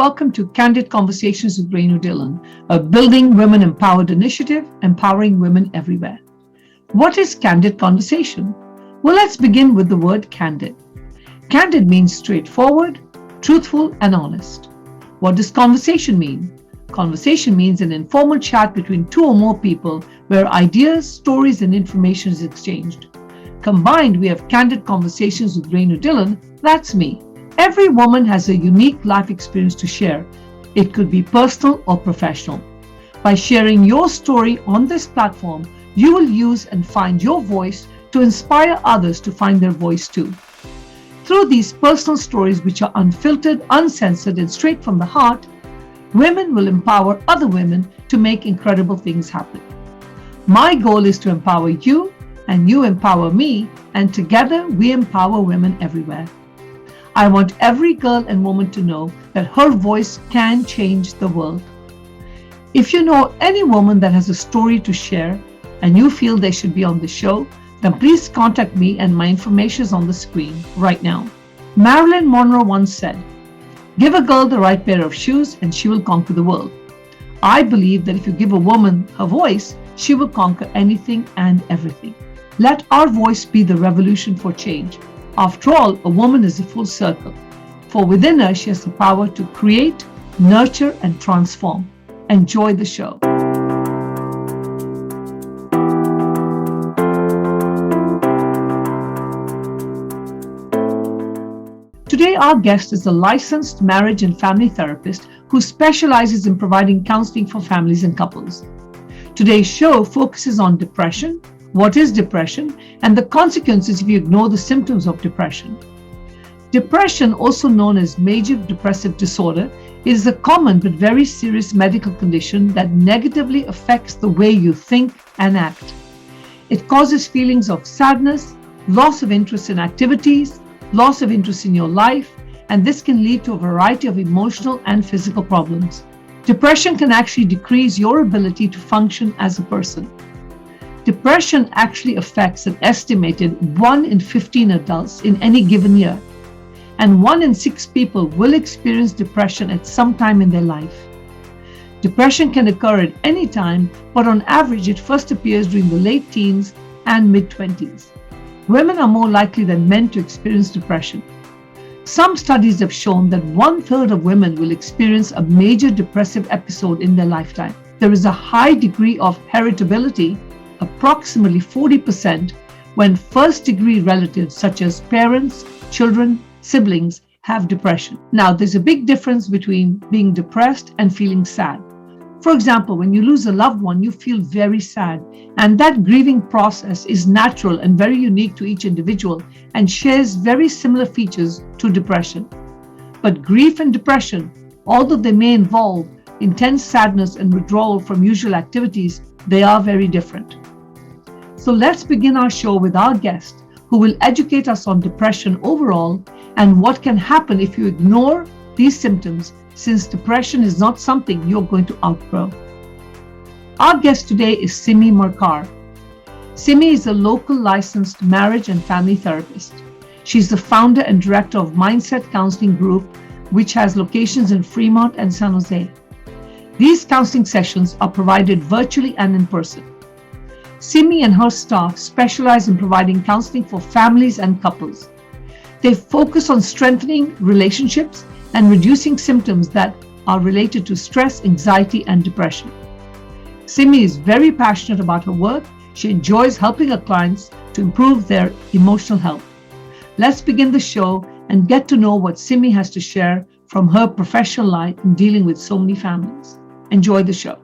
welcome to Candid Conversations with Rennu Dhillon, a Building Women Empowered initiative, empowering women everywhere. What is candid conversation? Well, let's begin with the word candid. Candid means straightforward, truthful, and honest. What does conversation mean? Conversation means an informal chat between two or more people where ideas, stories, and information is exchanged. Combined, we have Candid Conversations with Rennu Dhillon. That's me. Every woman has a unique life experience to share. It could be personal or professional. By sharing your story on this platform, you will use and find your voice to inspire others to find their voice too. Through these personal stories, which are unfiltered, uncensored, and straight from the heart, women will empower other women to make incredible things happen. My goal is to empower you, and you empower me, and together we empower women everywhere. I want every girl and woman to know that her voice can change the world. If you know any woman that has a story to share and you feel they should be on the show, then please contact me, and my information is on the screen right now. Marilyn Monroe once said, "Give a girl the right pair of shoes and she will conquer the world." I believe that if you give a woman her voice, she will conquer anything and everything. Let our voice be the revolution for change. After all, a woman is a full circle, for within her she has the power to create, nurture, and transform. Enjoy the show. Today, our guest is a licensed marriage and family therapist who specializes in providing counseling for families and couples. Today's show focuses on depression, what is depression, and the consequences if you ignore the symptoms of depression. Depression, also known as major depressive disorder, is a common but very serious medical condition that negatively affects the way you think and act. It causes feelings of sadness, loss of interest in activities, loss of interest in your life, and this can lead to a variety of emotional and physical problems. Depression can actually decrease your ability to function as a person. Depression actually affects an estimated 1 in 15 adults in any given year, and 1 in 6 people will experience depression at some time in their life. Depression can occur at any time, but on average it first appears during the late teens and mid-20s. Women are more likely than men to experience depression. Some studies have shown that 1/3 of women will experience a major depressive episode in their lifetime. There is a high degree of heritability, approximately 40%, when first-degree relatives such as parents, children, siblings have depression. Now, there's a big difference between being depressed and feeling sad. For example, when you lose a loved one, you feel very sad, and that grieving process is natural and very unique to each individual and shares very similar features to depression. But grief and depression, although they may involve intense sadness and withdrawal from usual activities, they are very different. So let's begin our show with our guest, who will educate us on depression overall and what can happen if you ignore these symptoms, since depression is not something you're going to outgrow. Our guest today is Simi Markar. Simi is a local licensed marriage and family therapist. She's the founder and director of Mindset Counseling Group, which has locations in Fremont and San Jose. These counseling sessions are provided virtually and in person. Simi and her staff specialize in providing counseling for families and couples. They focus on strengthening relationships and reducing symptoms that are related to stress, anxiety, and depression. Simi is very passionate about her work. She enjoys helping her clients to improve their emotional health. Let's begin the show and get to know what Simi has to share from her professional life in dealing with so many families. Enjoy the show.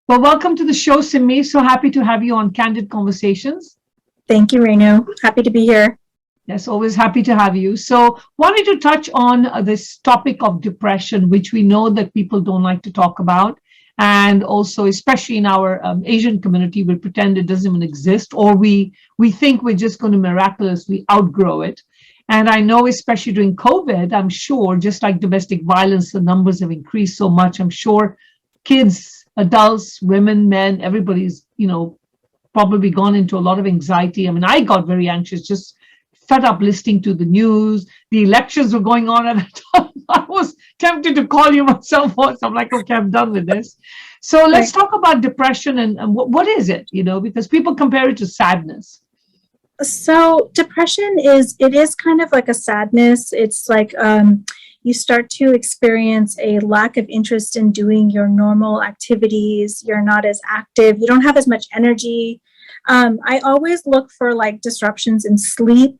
Well, welcome to the show, Simi. So happy to have you on Candid Conversations. Thank you, Rennu. Happy to be here. Yes, always happy to have you. So wanted to touch on this topic of depression, which we know that people don't like to talk about. And also, especially in our Asian community, we pretend it doesn't even exist, or we think we're just going to miraculously outgrow it. And I know, especially during COVID, I'm sure, just like domestic violence, the numbers have increased so much. I'm sure kids, adults, women, men, everybody's, probably gone into a lot of anxiety. I mean, I got very anxious, just fed up listening to the news. The elections were going on at the time. I was tempted to call you myself once. I'm like, okay, I'm done with this. So let's talk about depression and what is it, because people compare it to sadness. So depression it is kind of like a sadness. It's like you start to experience a lack of interest in doing your normal activities. You're not as active. You don't have as much energy. I always look for like disruptions in sleep.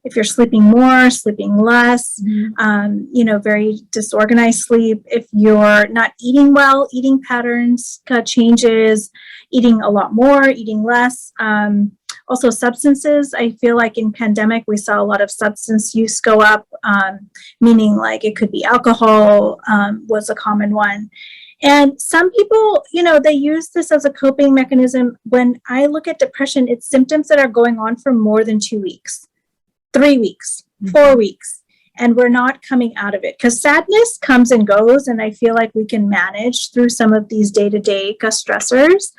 If you're sleeping more, sleeping less, very disorganized sleep. If you're not eating well, eating patterns changes, eating a lot more, eating less. Also substances. I feel like in pandemic, we saw a lot of substance use go up, meaning like it could be alcohol was a common one. And some people, they use this as a coping mechanism. When I look at depression, it's symptoms that are going on for more than 2 weeks, 3 weeks, 4 weeks, and we're not coming out of it because sadness comes and goes. And I feel like we can manage through some of these day-to-day stressors.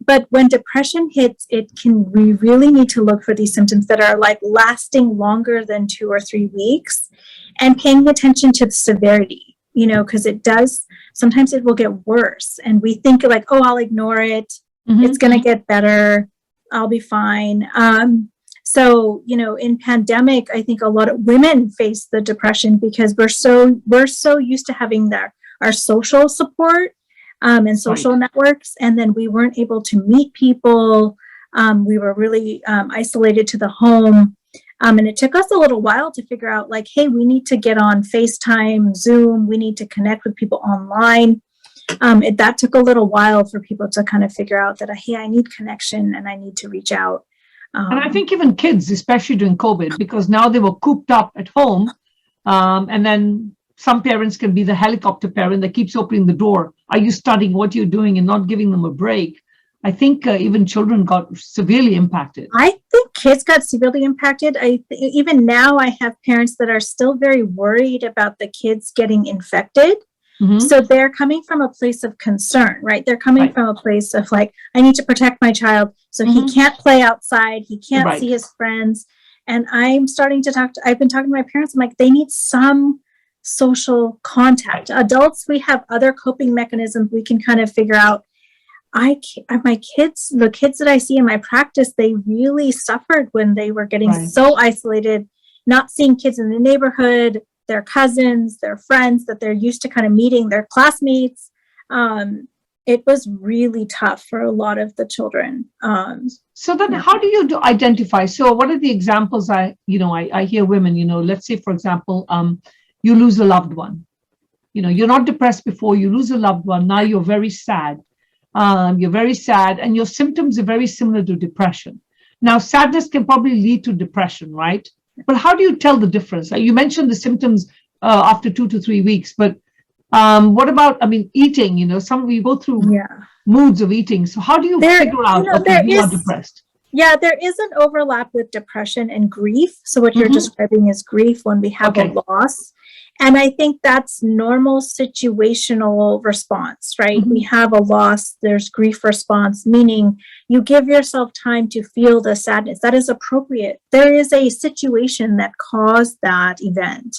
But when depression hits, we really need to look for these symptoms that are like lasting longer than 2 or 3 weeks and paying attention to the severity, because sometimes it will get worse. And we think like, oh, I'll ignore it. It's going to get better. I'll be fine. So, in pandemic, I think a lot of women face the depression because we're so used to having our social support. And social networks. And then we weren't able to meet people. We were really isolated to the home. And it took us a little while to figure out like, hey, we need to get on FaceTime, Zoom. We need to connect with people online. That took a little while for people to kind of figure out that, hey, I need connection and I need to reach out. And I think even kids, especially during COVID, because now they were cooped up at home. And then some parents can be the helicopter parent that keeps opening the door. Are you studying? What are you doing? And not giving them a break. I think even children got severely impacted. I think kids got severely impacted. Even now, I have parents that are still very worried about the kids getting infected. So they're coming from a place of concern, right? They're coming from a place of like, I need to protect my child. So he can't play outside. He can't see his friends. And I've been talking to my parents. I'm like, they need some social contact. Adults, we have other coping mechanisms we can kind of figure out. The kids that I see in my practice, they really suffered when they were getting so isolated, not seeing kids in the neighborhood, their cousins, their friends that they're used to kind of meeting, their classmates. It was really tough for a lot of the children. So then how do you identify? So what are the examples I hear women, let's say, for example, you lose a loved one. You're not depressed before, you lose a loved one. Now you're very sad. You're very sad and your symptoms are very similar to depression. Now, sadness can probably lead to depression, right? But how do you tell the difference? You mentioned the symptoms after 2 to 3 weeks, but what about, eating? We go through moods of eating. So how do you figure out if you are depressed? Yeah, there is an overlap with depression and grief. So what you're describing is grief when we have a loss. And I think that's normal situational response, right? We have a loss, there's grief response, meaning you give yourself time to feel the sadness. That is appropriate. There is a situation that caused that event.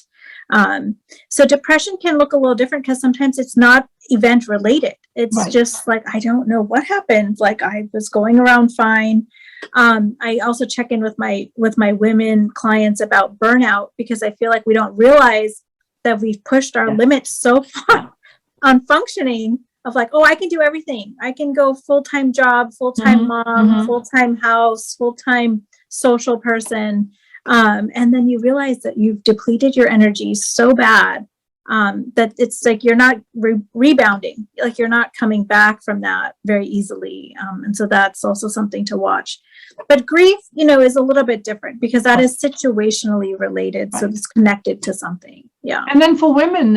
So depression can look a little different because sometimes it's not event related. It's just like, I don't know what happened. Like I was going around fine. I also check in with my women clients about burnout because I feel like we don't realize that we've pushed our limits so far on functioning of like, oh, I can do everything. I can go full-time job, full-time mom, full-time house, full-time social person. And then you realize that you've depleted your energy so bad that it's like you're not rebounding, like you're not coming back from that very easily. And so that's also something to watch. But grief, is a little bit different because that is situationally related. So it's connected to something. Yeah. And then for women,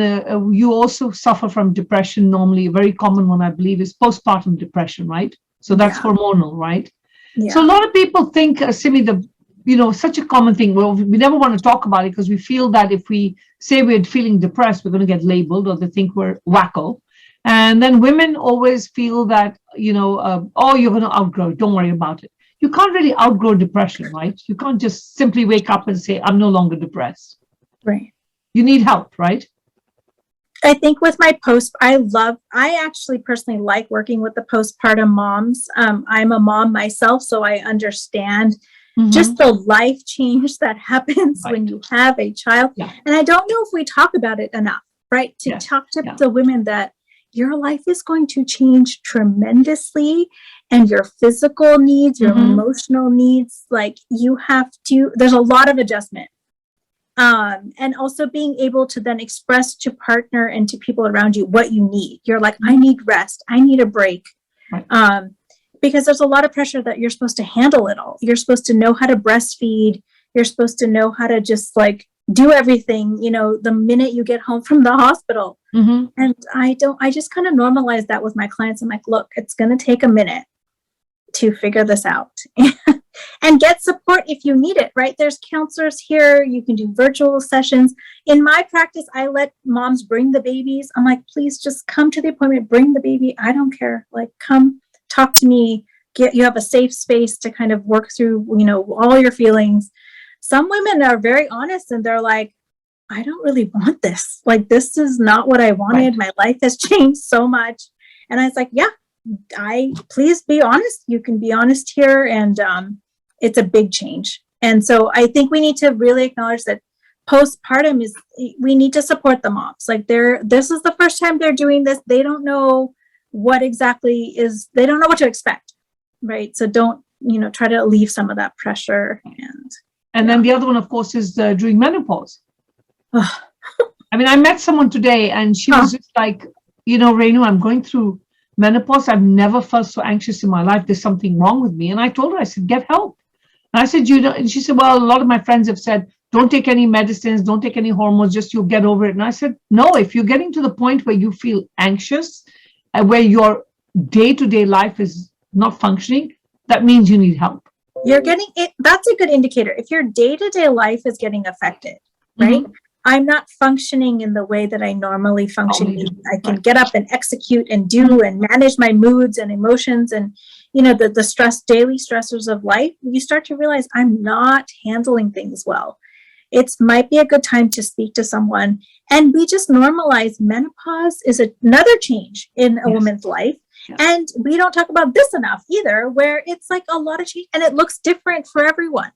you also suffer from depression. Normally, a very common one, I believe, is postpartum depression, right? So that's hormonal, right? Yeah. So a lot of people think, Simi, such a common thing. Well, we never want to talk about it because we feel that if we say we're feeling depressed, we're going to get labeled or they think we're wacko. And then women always feel that, oh, you're going to outgrow it. Don't worry about it. You can't really outgrow depression, right? You can't just simply wake up and say, I'm no longer depressed. Right. You need help, right? I think with my I actually personally like working with the postpartum moms. I'm a mom myself, so I understand just the life change that happens when you have a child. Yeah. And I don't know if we talk about it enough, right? To talk to the women that your life is going to change tremendously, and your physical needs, your emotional needs, like there's a lot of adjustment. And also being able to then express to partner and to people around you what you need. You're like, I need rest. I need a break. Right. Because there's a lot of pressure that you're supposed to handle it all. You're supposed to know how to breastfeed. You're supposed to know how to just like do everything, the minute you get home from the hospital. And I just kind of normalize that with my clients. I'm like, look, it's going to take a minute to figure this out. And get support if you need it, right? There's counselors here. You can do virtual sessions. In my practice, I let moms bring the babies. I'm like, please just come to the appointment, bring the baby. I don't care. Like, come talk to me. You have a safe space to kind of work through, all your feelings. Some women are very honest and they're like, I don't really want this. Like, this is not what I wanted. Right. My life has changed so much. And I was like, yeah, please be honest. You can be honest here. And, it's a big change. And so I think we need to really acknowledge that postpartum we need to support the moms. Like this is the first time they're doing this. They don't know what exactly they don't know what to expect. Right. So don't, try to alleviate some of that pressure. And then the other one, of course, is during menopause. I mean, I met someone today and she was just like, Rennu, I'm going through menopause. I've never felt so anxious in my life. There's something wrong with me. And I told her, I said, get help. And I said, and she said, well, a lot of my friends have said, don't take any medicines, don't take any hormones, just you'll get over it. And I said, no, if you're getting to the point where you feel anxious, where your day-to-day life is not functioning, that means you need help. You're getting it. That's a good indicator. If your day-to-day life is getting affected, right? I'm not functioning in the way that I normally function. I can get up and execute and do and manage my moods and emotions and, the daily stressors of life. You start to realize I'm not handling things well. It might be a good time to speak to someone. And we just normalize menopause is another change in a woman's life. Yeah. And we don't talk about this enough either, where it's like a lot of change and it looks different for everyone.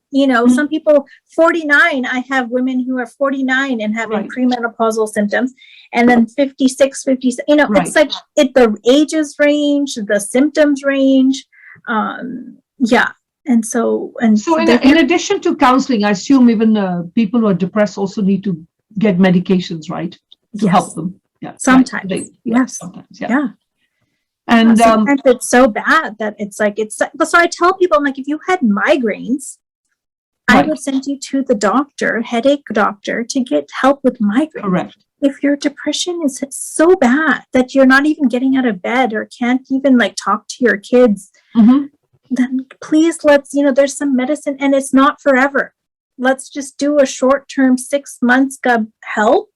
Some people 49, I have women who are 49 and having premenopausal symptoms, and then 56, 57, it's like the ages range, the symptoms range. And so in addition to counseling, I assume even people who are depressed also need to get medications, right? To help them. Yeah. Sometimes. Sometimes. And sometimes it's so bad that so I tell people, I'm like, if you had migraines, I would send you to the headache doctor to get help with migraines. Correct. If your depression is so bad that you're not even getting out of bed or can't even talk to your kids, then please there's some medicine and it's not forever. Let's just do a short-term 6 months help.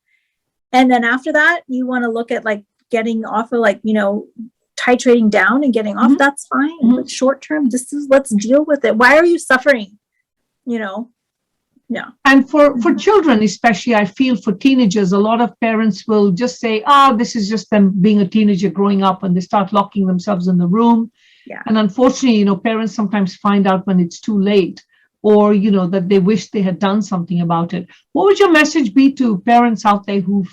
And then after that, you want to look at getting off of titrating down and getting off, that's fine. But short term, let's deal with it. Why are you suffering? And for children, especially, I feel for teenagers, a lot of parents will just say, this is just them being a teenager growing up, and they start locking themselves in the room. Yeah. And unfortunately, parents sometimes find out when it's too late, or, that they wish they had done something about it. What would your message be to parents out there who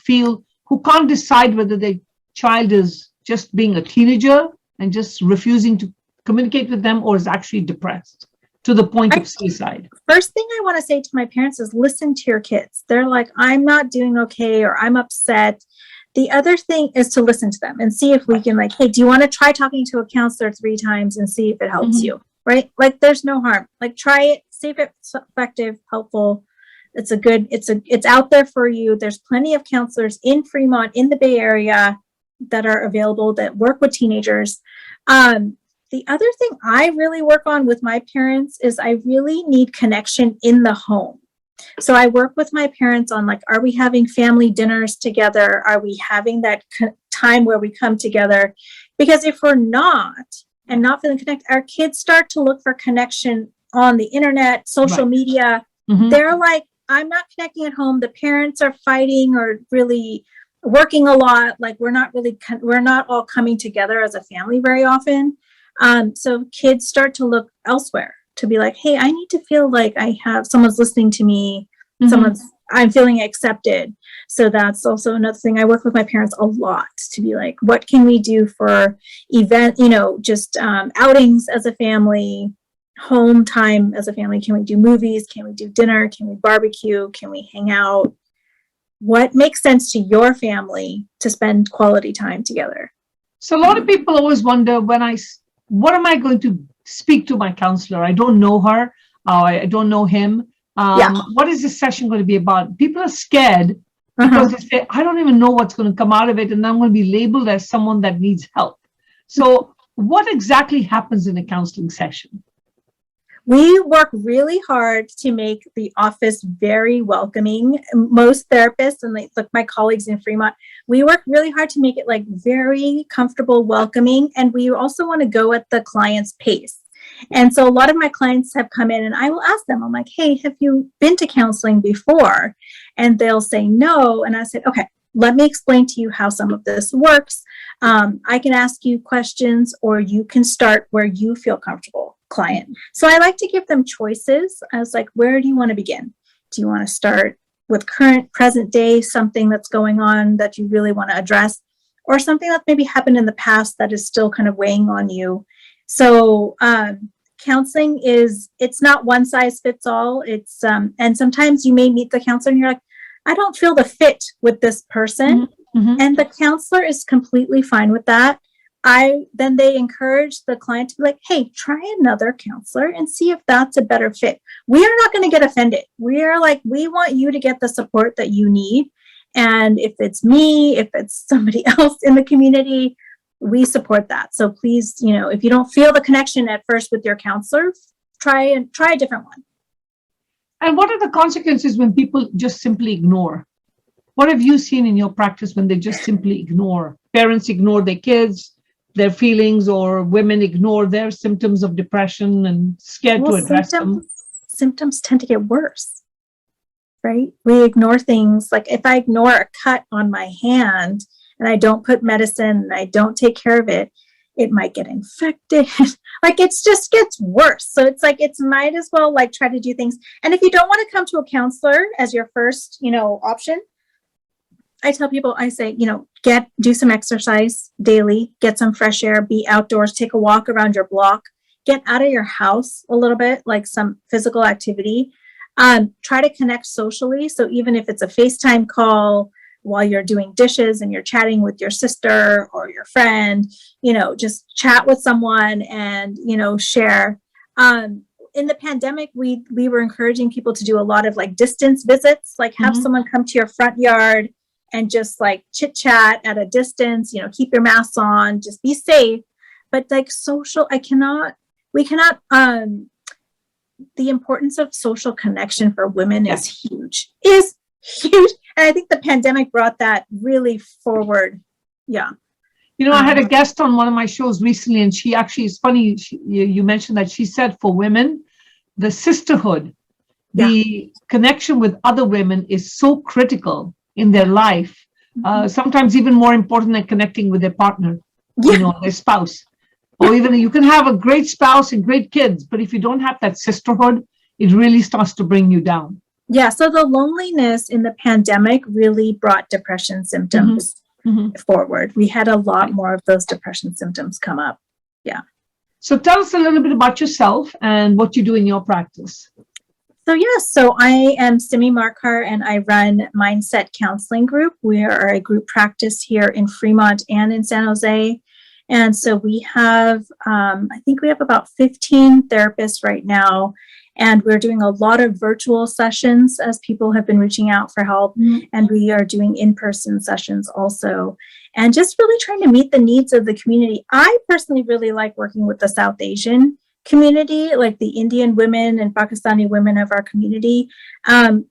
can't decide whether their child is just being a teenager and just refusing to communicate with them, or is actually depressed to the point of suicide? First thing I want to say to my parents is listen to your kids. They're like, I'm not doing okay, or I'm upset. The other thing is to listen to them and see if we can hey, do you want to try talking to a counselor 3 times and see if it helps you, right? There's no harm. Try it, see if it's effective, helpful. It's out there for you. There's plenty of counselors in Fremont, in the Bay Area, that are available that work with teenagers. The other thing I really work on with my parents is I really need connection in the home. So I work with my parents on like, are we having family dinners together? Are we having that time where we come together? Because if we're not and not feeling connected, our kids start to look for connection on the internet, social media. They're like, I'm not connecting at home. The parents are fighting or really working a lot. Like we're not all coming together as a family very often. So kids start to look elsewhere to be like, hey, I need to feel like I have someone's listening to me. I'm feeling accepted. So that's also another thing. I work with my parents a lot to be like, what can we do for just outings as a family, home time as a family? Can we do movies? Can we do dinner? Can we barbecue? Can we hang out? What makes sense to your family to spend quality time together? So a lot of people always wonder what am I going to speak to my counselor? I don't know her. I don't know him. What is this session going to be about? People are scared because they say, I don't even know what's going to come out of it, and I'm going to be labeled as someone that needs help. So what exactly happens in a counseling session? We work really hard to make the office very welcoming. Most therapists and like my colleagues in Fremont, we work really hard to make it like very comfortable, welcoming. And we also want to go at the client's pace. And so a lot of my clients have come in and I will ask them, I'm like, hey, have you been to counseling before? And they'll say no. And I said, okay, let me explain to you how some of this works. I can ask you questions or you can start where you feel comfortable, client. So I like to give them choices. I was like, where do you want to begin? Do you want to start with current, present day, something that's going on that you really want to address, or something that maybe happened in the past that is still kind of weighing on you? So counseling it's not one size fits all. It's and sometimes you may meet the counselor and you're like, I don't feel the fit with this person. And the counselor is completely fine with that. Then they encourage the client to be like, hey, try another counselor and see if that's a better fit. We are not going to get offended. We are like, we want you to get the support that you need. And if it's me, if it's somebody else in the community, we support that. So please, if you don't feel the connection at first with your counselor, try a different one. And what are the consequences when people just simply ignore? What have you seen in your practice when they just simply ignore? Parents ignore their kids, their feelings, or women ignore their symptoms of depression and scared to address them? Symptoms tend to get worse, right? We ignore things. Like if I ignore a cut on my hand and I don't put medicine and I don't take care of it, it might get infected. Like it just gets worse. So it's like, it's might as well like try to do things. And if you don't want to come to a counselor as your first, option, I tell people, I say, do some exercise daily, get some fresh air, be outdoors, take a walk around your block, get out of your house a little bit, like some physical activity. Try to connect socially. So even if it's a FaceTime call while you're doing dishes and you're chatting with your sister or your friend, just chat with someone and, share. In the pandemic, we were encouraging people to do a lot of like distance visits, like have someone come to your front yard and just like chit chat at a distance, keep your masks on, just be safe. But like the importance of social connection for women is huge. And I think the pandemic brought that really forward. Yeah. I had a guest on one of my shows recently, and she actually, it's funny, you mentioned that. She said for women, the sisterhood, the connection with other women is so critical in their life, sometimes even more important than connecting with their partner, their spouse. Or even you can have a great spouse and great kids, but if you don't have that sisterhood, it really starts to bring you down. Yeah, so the loneliness in the pandemic really brought depression symptoms forward. We had a lot more of those depression symptoms come up. Yeah. So tell us a little bit about yourself and what you do in your practice. So I am Simi Markar and I run Mindset Counseling Group. We are a group practice here in Fremont and in San Jose. And so we have, I think we have about 15 therapists right now. And we're doing a lot of virtual sessions as people have been reaching out for help. And we are doing in-person sessions also. And just really trying to meet the needs of the community. I personally really like working with the South Asian community, like the Indian women and Pakistani women of our community,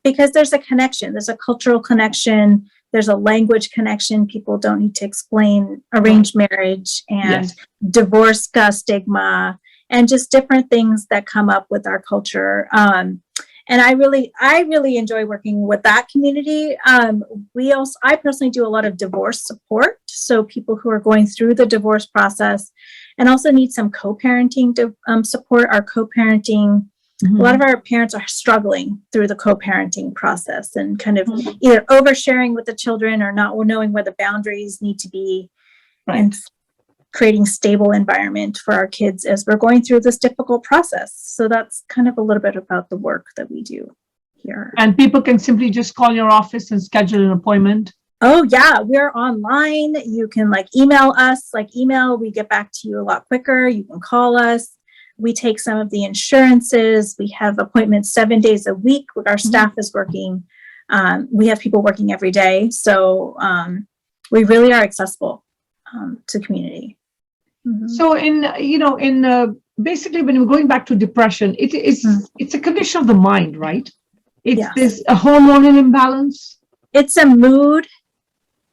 because there's a connection, there's a cultural connection, there's a language connection. People don't need to explain arranged marriage and divorce stigma and just different things that come up with our culture. And I really enjoy working with that community. I personally do a lot of divorce support. So people who are going through the divorce process and also need some co-parenting support are co-parenting. A lot of our parents are struggling through the co-parenting process and kind of either oversharing with the children or not knowing where the boundaries need to be, and creating stable environment for our kids as we're going through this difficult process. So that's kind of a little bit about the work that we do here. And people can simply just call your office and schedule an appointment. Oh yeah, we're online. You can email us, we get back to you a lot quicker. You can call us. We take some of the insurances. We have appointments 7 days a week. Our staff is working. We have people working every day. So we really are accessible to community. So basically when we're going back to depression, it's a condition of the mind, right? There's a hormonal imbalance. It's a mood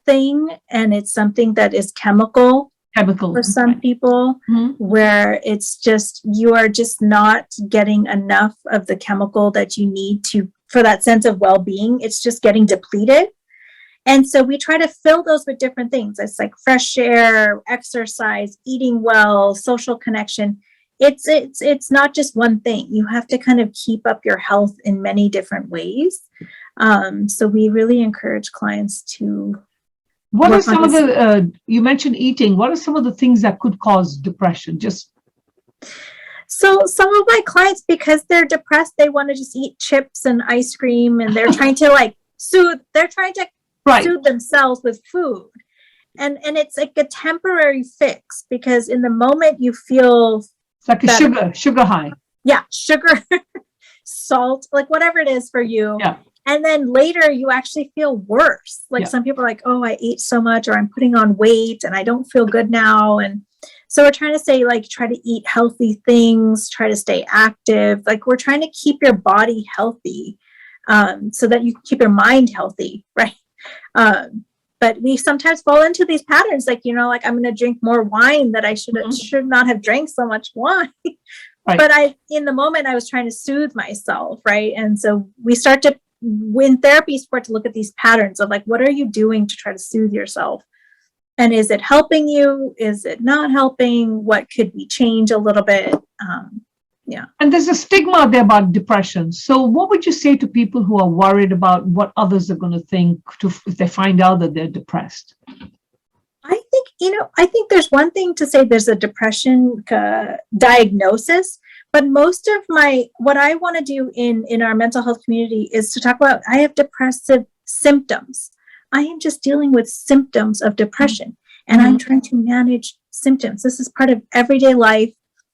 thing, and it's something that is chemical for some people, where it's just, you are just not getting enough of the chemical that you need for that sense of well-being. It's just getting depleted. And so we try to fill those with different things. It's like fresh air, exercise, eating well, social connection. It's not just one thing. You have to kind of keep up your health in many different ways. So we really encourage clients to. What are some of the, you mentioned eating, what are some of the things that could cause depression? So some of my clients, because they're depressed, they want to just eat chips and ice cream, and they're trying to soothe themselves with food. And it's like a temporary fix, because in the moment you feel it's like a sugar high. Yeah, sugar, salt, whatever it is for you. Yeah. And then later you actually feel worse. Some people are like, oh, I ate so much, or I'm putting on weight and I don't feel good now. And so we're trying to say, try to eat healthy things, try to stay active. We're trying to keep your body healthy, so that you keep your mind healthy, right? But we sometimes fall into these patterns, I'm going to drink more wine that I should not have drank so much wine. Right. But in the moment I was trying to soothe myself, right? And so we start to, in therapy, start to look at these patterns of what are you doing to try to soothe yourself? And is it helping you? Is it not helping? What could we change a little bit? And there's a stigma there about depression. So what would you say to people who are worried about what others are going to think if they find out that they're depressed? I think there's one thing to say, there's a depression diagnosis, but most of what I want to do in our mental health community is to talk about, I have depressive symptoms. I am just dealing with symptoms of depression, and I'm trying to manage symptoms. This is part of everyday life.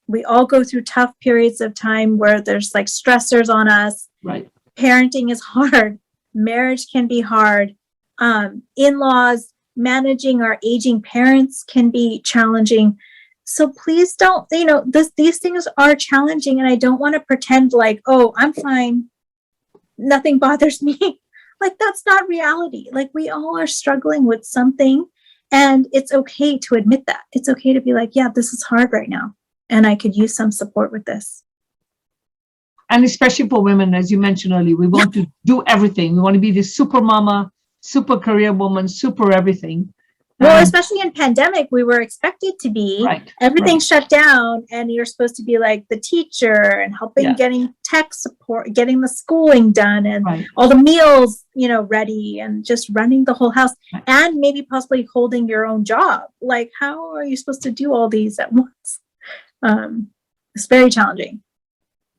We all go through tough periods of time where there's stressors on us. Right. Parenting is hard. Marriage can be hard. In-laws, managing our aging parents can be challenging. So please don't, these things are challenging, and I don't want to pretend oh, I'm fine, nothing bothers me. That's not reality. We all are struggling with something, and it's okay to admit that. It's okay to be yeah, this is hard right now, and I could use some support with this. And especially for women, as you mentioned earlier, we want to do everything. We want to be the super mama, super career woman, super everything. Well, especially in pandemic, we were expected to be. Everything shut down, and you're supposed to be the teacher and helping, getting tech support, getting the schooling done, and all the meals, ready, and just running the whole house, and maybe possibly holding your own job. How are you supposed to do all these at once? It's very challenging.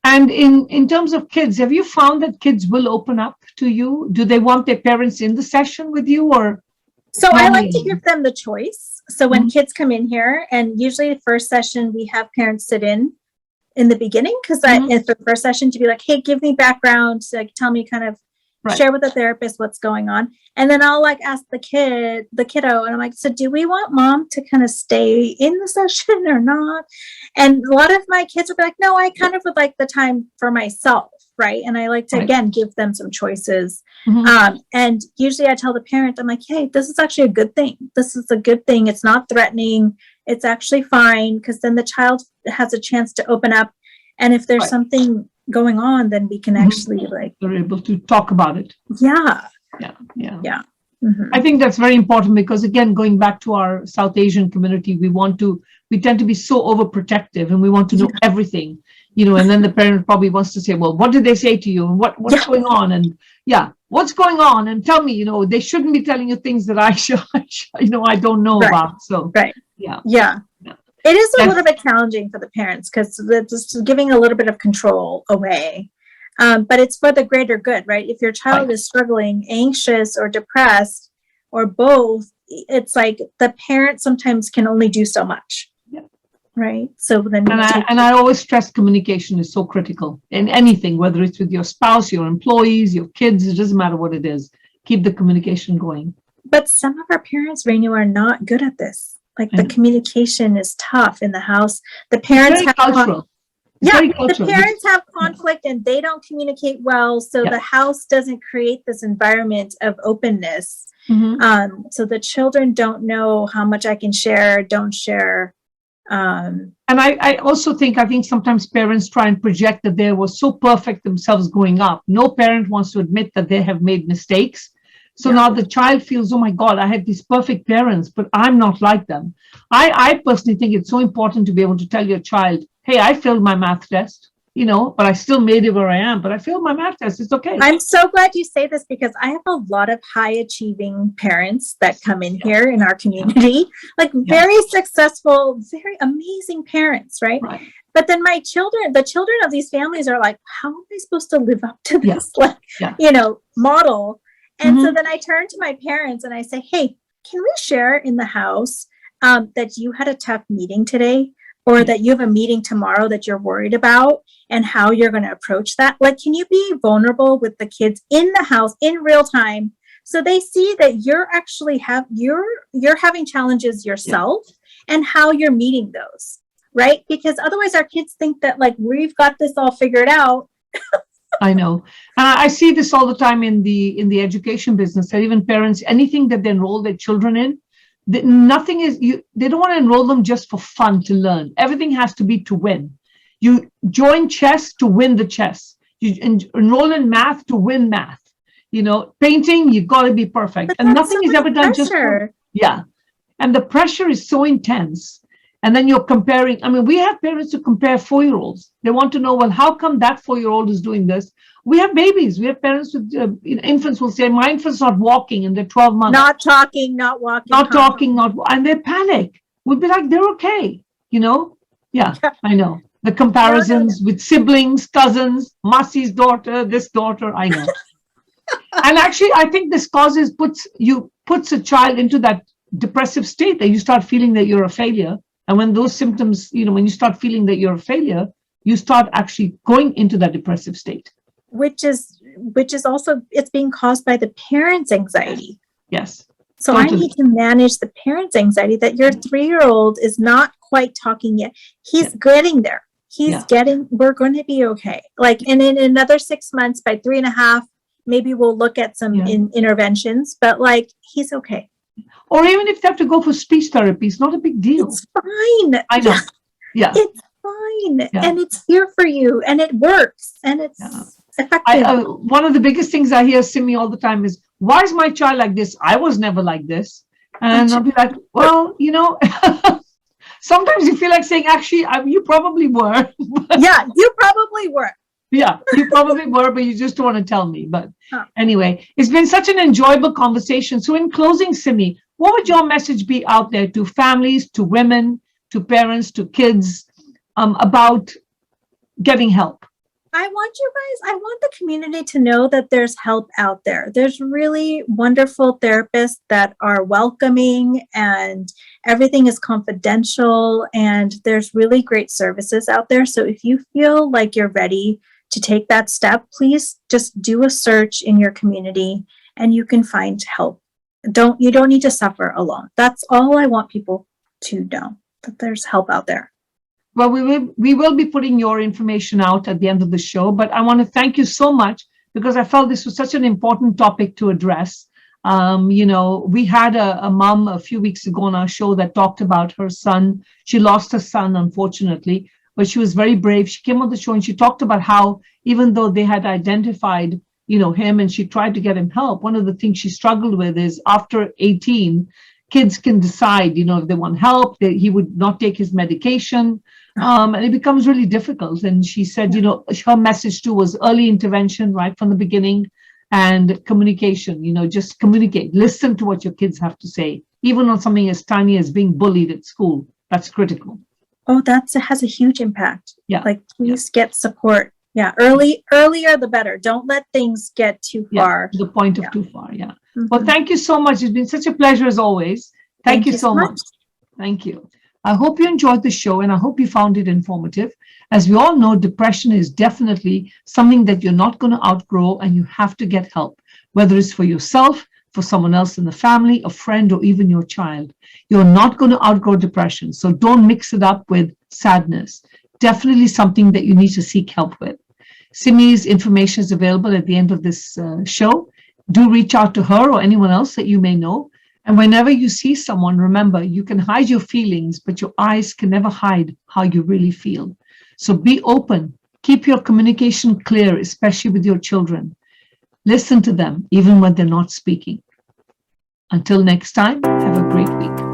And in terms of kids, have you found that kids will open up to you? Do they want their parents in the session with you, or? So I like to give them the choice. So when kids come in here, and usually the first session, we have parents sit in in the beginning, because it's the first session to be like, hey, give me background, like tell me kind of share with the therapist what's going on. And then I'll like ask the kiddo, and I'm like, so do we want mom to kind of stay in the session or not? And a lot of my kids will be like, no, I kind of would like the time for myself. Right. And I like to, again, give them some choices. And usually I tell the parent, I'm like, hey, this is actually a good thing. This is a good thing. It's not threatening. It's actually fine, because then the child has a chance to open up. And if there's something going on, then we can actually like, they're able to talk about it. Yeah. I think that's very important, because again, going back to our South Asian community, we tend to be so overprotective, and we want to know everything, and then the parent probably wants to say, well, what did they say to you? And what's going on? And what's going on? And tell me, they shouldn't be telling you things that I don't know about. So, It is a little bit challenging for the parents, because just giving a little bit of control away. But it's for the greater good, right? If your child is struggling, anxious or depressed or both, it's like the parent sometimes can only do so much. Right. So then, I always stress communication is so critical in anything, whether it's with your spouse, your employees, your kids, it doesn't matter what it is. Keep the communication going. But some of our parents, Rennu, are not good at this. Like the communication is tough in the house. The parents have cultural. The parents have conflict and they don't communicate well. So the house doesn't create this environment of openness. So the children don't know how much I can share, don't share. And I also think sometimes parents try and project that they were so perfect themselves growing up. No parent wants to admit that they have made mistakes. So now the child feels, oh my God, I had these perfect parents, but I'm not like them. I personally think it's so important to be able to tell your child, hey, I failed my math test, but I still made it where I am, but I failed my math test. It's okay. I'm so glad you say this, because I have a lot of high achieving parents that come in here in our community, like very successful, very amazing parents, right? But then the children of these families are like, how am I supposed to live up to this, model? And so then I turn to my parents and I say, hey, can we share in the house that you had a tough meeting today, or that you have a meeting tomorrow that you're worried about, and how you're going to approach that? Like, can you be vulnerable with the kids in the house in real time, so they see that you're actually you're having challenges yourself and how you're meeting those, right? Because otherwise our kids think that like we've got this all figured out. I know. I see this all the time in the education business, that even parents, anything that they enroll their children in, they don't want to enroll them just for fun to learn. Everything has to be to win. You join chess to win the chess. You enroll in math to win math. Painting, you've got to be perfect. And nothing is ever done just for, and the pressure is so intense. And then you're comparing. We have parents who compare 4-year-olds. They want to know, well, how come that 4-year-old is doing this? We have babies. We have parents with infants will say, my infant's not walking and they're 12 months. Not talking, not walking. Not talking, and they panic. We'll be like, they're okay. Yeah, I know. The comparisons with siblings, cousins, Masi's daughter, this daughter, I know. And actually, I think this puts a child into that depressive state that you start feeling that you're a failure. And when those symptoms, when you start feeling that you're a failure, you start actually going into that depressive state. Which is also, it's being caused by the parents' anxiety. Yes. So totally. I need to manage the parents' anxiety that your 3-year-old is not quite talking yet. He's getting there. We're going to be okay. Like, and in another 6 months, by 3.5, maybe we'll look at some interventions, but like, he's okay. Or even if they have to go for speech therapy, it's not a big deal. It's fine. I know. Yeah. It's fine. And it's here for you. And it works. And it's effective. One of the biggest things I hear Simi all the time is, why is my child like this? I was never like this. And I'll be like, well, sometimes you feel like saying, actually, you probably were. Yeah, you probably were. Yeah, you probably were, but you just don't want to tell me. But anyway, it's been such an enjoyable conversation. So in closing, Simi, what would your message be out there to families, to women, to parents, to kids about getting help? I want the community to know that there's help out there. There's really wonderful therapists that are welcoming, and everything is confidential, and there's really great services out there. So if you feel like you're ready to take that step, please just do a search in your community and you can find help. You don't need to suffer alone. That's all I want people to know, that there's help out there. Well, we will be putting your information out at the end of the show, but I want to thank you so much because I felt this was such an important topic to address. We had a mom a few weeks ago on our show that talked about her son. She lost her son, unfortunately, but she was very brave. She came on the show and she talked about how even though they had identified, him and she tried to get him help, one of the things she struggled with is after 18, kids can decide, if they want help, he would not take his medication. And it becomes really difficult. And she said, her message too was early intervention right from the beginning and communication, just communicate, listen to what your kids have to say, even on something as tiny as being bullied at school. That's critical. Oh, has a huge impact. Yeah. Like, please get support. Yeah. Earlier, the better. Don't let things get too far. To the point of too far. Yeah. Mm-hmm. Well, thank you so much. It's been such a pleasure as always. Thank you so much. Thank you. I hope you enjoyed the show and I hope you found it informative. As we all know, depression is definitely something that you're not going to outgrow and you have to get help, whether it's for yourself, for someone else in the family, a friend, or even your child. You're not going to outgrow depression, so don't mix it up with sadness. Definitely something that you need to seek help with. Simi's information is available at the end of this show. Do reach out to her or anyone else that you may know. And whenever you see someone, remember, you can hide your feelings, but your eyes can never hide how you really feel. So be open. Keep your communication clear, especially with your children. Listen to them, even when they're not speaking. Until next time, have a great week.